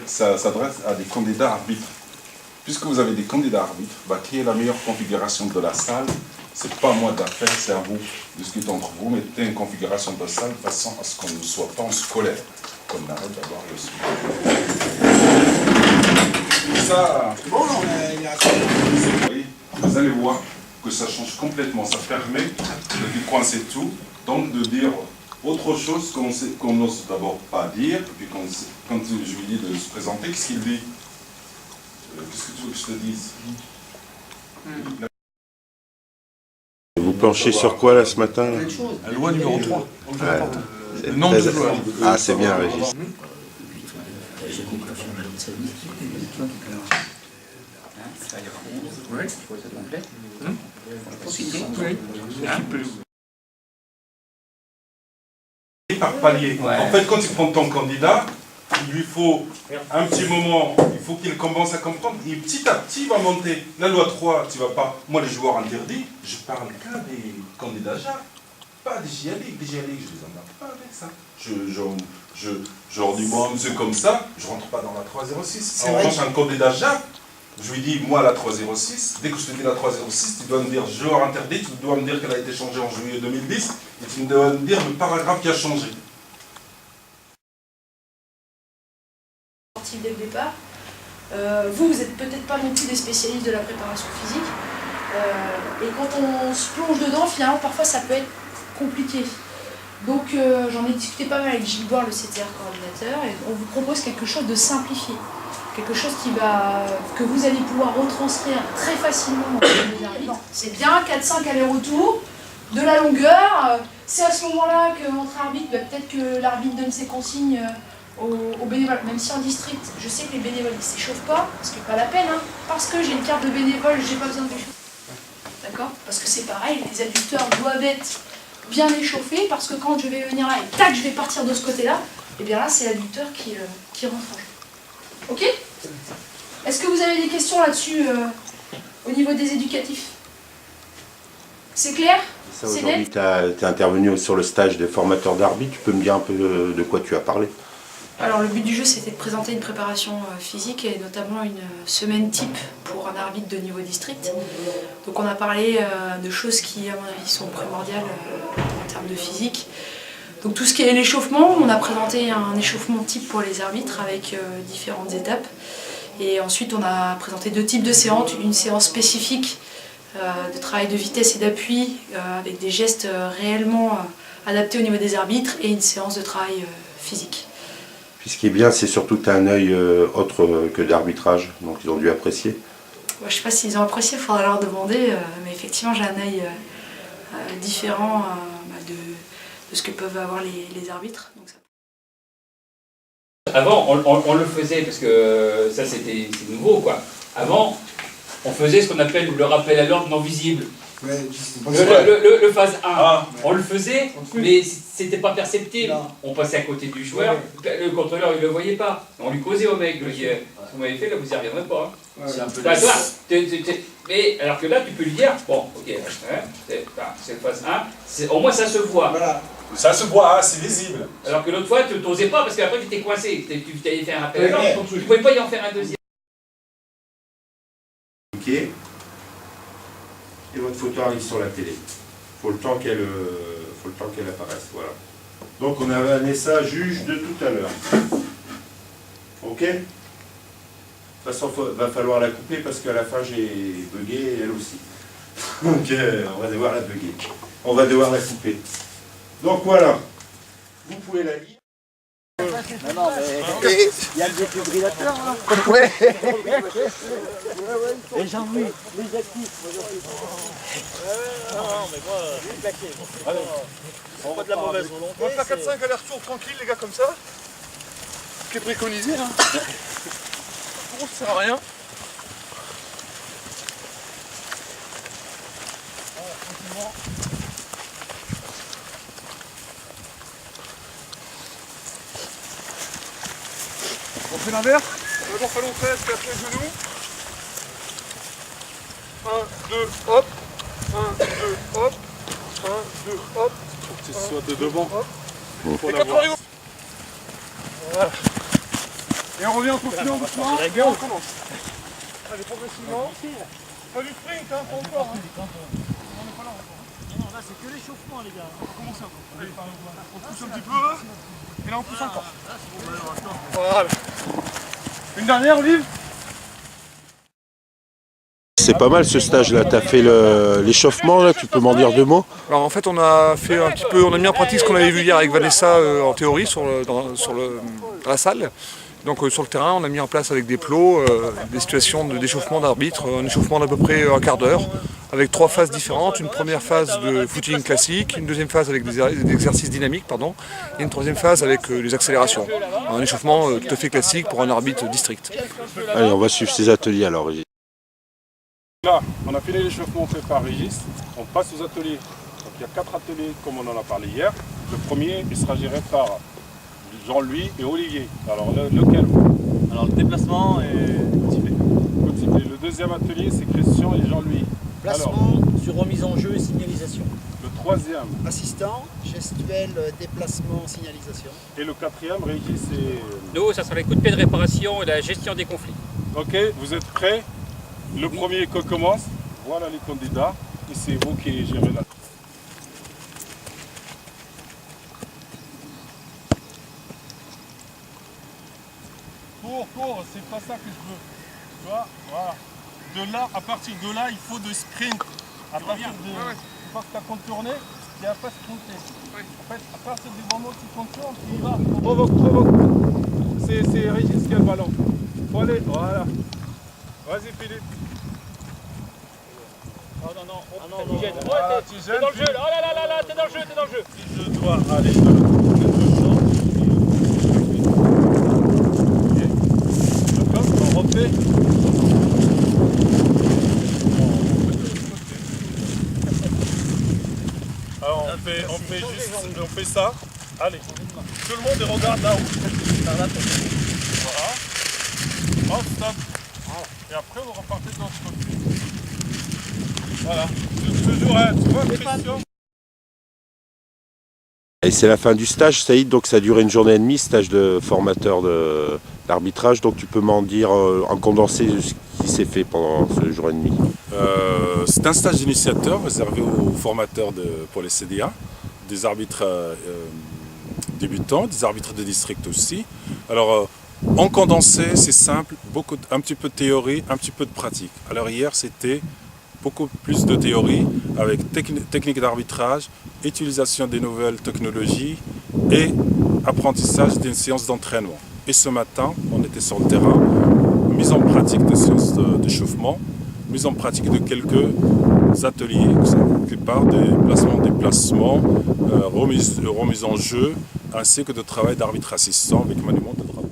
s'adresse à des candidats arbitres. Puisque vous avez des candidats arbitres, qui est la meilleure configuration de la salle? C'est pas moi d'affaire, c'est à vous. Discutez entre vous, mettez une configuration de salle de façon à ce qu'on ne soit pas en scolaire. Qu'on arrête d'avoir le sujet. Ça, oui, vous allez voir que ça change complètement. Ça permet de décoincer tout, donc de dire autre chose qu'on n'ose d'abord pas dire. Et puis quand je lui dis de se présenter, qu'est-ce qu'il dit? Qu'est-ce que tu veux que je te dise? Vous penchez sur quoi là ce matin? La loi numéro 3. Ouais. Le nombre de joueurs. Ah, c'est bien, Régis. Par palier. En fait, quand tu prends ton candidat, il lui faut un petit moment, il faut qu'il commence à comprendre, et petit à petit il va monter. La loi 3, tu vas pas. Moi, les joueurs interdits, je parle que des candidats JAF, pas des JALIG. Des JALIG, je les emmerde pas avec ça. Je leur dis, moi, c'est comme ça, je rentre pas dans la 306. En revanche, un candidat JAF, je lui dis, moi, la 306, dès que je te dis la 306, tu dois me dire joueur interdit, tu dois me dire qu'elle a été changée en juillet 2010, et tu dois me dire le paragraphe qui a changé. Dès le départ. Vous n'êtes peut-être pas non plus des spécialistes de la préparation physique. Et quand on se plonge dedans, finalement, parfois ça peut être compliqué. Donc j'en ai discuté pas mal avec Gilles Boire, le CTR coordinateur, et on vous propose quelque chose de simplifié. Quelque chose que vous allez pouvoir retranscrire très facilement dans les arbitres. C'est bien 4-5 allers-retours, de la longueur. C'est à ce moment-là qu'entre arbitres, peut-être que l'arbitre donne ses consignes aux bénévoles, même si en district, je sais que les bénévoles ils ne s'échauffent pas, parce que pas la peine, hein, parce que j'ai une carte de bénévole, j'ai pas besoin de m'échauffer. D'accord? Parce que c'est pareil, les adducteurs doivent être bien échauffés, parce que quand je vais venir là et tac, je vais partir de ce côté-là, et bien là, c'est l'adducteur qui rentre en jeu. Ok? Est-ce que vous avez des questions là-dessus au niveau des éducatifs? C'est clair? Aujourd'hui, tu es intervenu sur le stage de formateur d'arbitre. Tu peux me dire un peu de quoi tu as parlé? Alors le but du jeu, c'était de présenter une préparation physique et notamment une semaine type pour un arbitre de niveau district. Donc on a parlé de choses qui, à mon avis, sont primordiales en termes de physique. Donc tout ce qui est l'échauffement, on a présenté un échauffement type pour les arbitres avec différentes étapes. Et ensuite on a présenté deux types de séances, une séance spécifique de travail de vitesse et d'appui avec des gestes réellement adaptés au niveau des arbitres et une séance de travail physique. Puis ce qui est bien, c'est surtout que tu as un œil autre que d'arbitrage, donc ils ont dû apprécier. Je ne sais pas s'ils ont apprécié, il faudra leur demander, mais effectivement j'ai un œil différent de ce que peuvent avoir les arbitres. Donc ça... Avant, on le faisait, parce que ça c'est nouveau quoi. Avant, on faisait ce qu'on appelle le rappel à l'ordre non visible. Ouais, le phase 1, on le faisait, mais c'était pas perceptible. On passait à côté du joueur, le contrôleur il le voyait pas. On lui causait au mec, ce que vous m'avez fait là, vous y reviendrez pas. Hein. C'est un peu mais alors que là tu peux lui dire, bon ok, c'est le phase 1, au moins ça se voit. Voilà. Ça se voit, c'est visible. Alors que l'autre fois tu n'osais pas parce qu'après tu étais coincé, tu avais fait un rappel à l'ordre, tu ne pouvais pas y en faire un deuxième. Ok. Et votre photo arrive sur la télé. Faut le temps qu'elle apparaisse. Voilà. Donc on a Vanessa, juge de tout à l'heure. Ok? De toute façon, il va falloir la couper parce qu'à la fin j'ai bugué elle aussi. Donc on va devoir la bugger. On va devoir la couper. Donc voilà. Vous pouvez la lire. Non, mais il y a le défibrillateur là. Ouais. Et Jean-Louis, les actifs. Non, mais moi, on voit de la mauvaise volonté. On va faire 4-5 allers-retours tranquilles, les gars, comme ça. Ce qui est préconisé, hein. Bon, ça sert à rien. Tranquillement. On fait l'inverse. D'abord talon 13, puis après genou. 1, 2, hop. 1, 2, hop. 1, 2, hop. Faut que tu sois de devant. Pour la voir. Voilà. Et on revient en continuant doucement, et on recommence. Allez, progressivement. Pas du sprint, hein, pas encore. Hein. Non, là c'est que l'échauffement les gars. On va commencer encore. Allez, on pousse un petit peu, et là on pousse encore. Voilà. Une dernière, Olive. C'est pas mal ce stage-là. Tu as fait l'échauffement, là, tu peux m'en dire 2 mots? Alors en fait on a fait un petit peu, on a mis en pratique ce qu'on avait vu hier avec Vanessa en théorie dans la salle. Donc sur le terrain on a mis en place avec des plots des situations d'échauffement d'arbitre, un échauffement d'à peu près un quart d'heure, avec 3 phases différentes, une première phase de footing classique, une deuxième phase avec des exercices dynamiques, et une troisième phase avec les accélérations. Un échauffement tout à fait classique pour un arbitre district. Allez, on va suivre ces ateliers alors, Régis. Là, on a fini l'échauffement fait par Régis, on passe aux ateliers. Donc il y a 4 ateliers comme on en a parlé hier. Le premier, il sera géré par Jean-Louis et Olivier. Alors lequel? Alors le déplacement est motivé. Le deuxième atelier, c'est Christian et Jean-Louis. Placement sur remise en jeu et signalisation. Le troisième Assistant, gestuel, déplacement, signalisation. et le quatrième, Régis et... Nous, ça sera les coups de pied de réparation et la gestion des conflits. Ok, vous êtes prêts? Le premier qui commence, voilà les candidats, et c'est vous qui gérez la... Cours, c'est pas ça que je veux. Tu vois, voilà. De là, à partir de là, il faut de sprint. À partir de... Une fois que tu as contourné, il n'y a pas sprinter. En fait, à partir du moment où tu contournes, tu y vas. Provoque. C'est Régis qui a le ballon. Faut aller, voilà. Vas-y Philippe. Oh non, non, tu gênes. Ah, Ouais, t'es dans le jeu. Oh là, t'es dans le jeu. Je dois aller dans le champ. D'accord, on refait. Alors on fait ça. Allez. Tout le monde regarde là-haut. Voilà. Hop, stop. Et après vous repartez de l'autre côté. Voilà. Toujours, hein, tu vois, Christian. Et c'est la fin du stage, Saïd, donc ça a duré 1 journée et demie, stage de formateur d'arbitrage. Donc tu peux m'en dire en condensé ce qui s'est fait pendant ce jour et demi. C'est un stage d'initiateur réservé aux formateurs pour les CDA, des arbitres débutants, des arbitres de district aussi. Alors en condensé, c'est simple, un petit peu de théorie, un petit peu de pratique. Alors hier c'était beaucoup plus de théorie avec technique d'arbitrage, utilisation des nouvelles technologies et apprentissage d'une séance d'entraînement. Et ce matin, on était sur le terrain, mise en pratique de séances d'échauffement, mise en pratique de quelques ateliers qui parlent des déplacements, remise en jeu, ainsi que de travail d'arbitre assistant avec maniement de drapeau.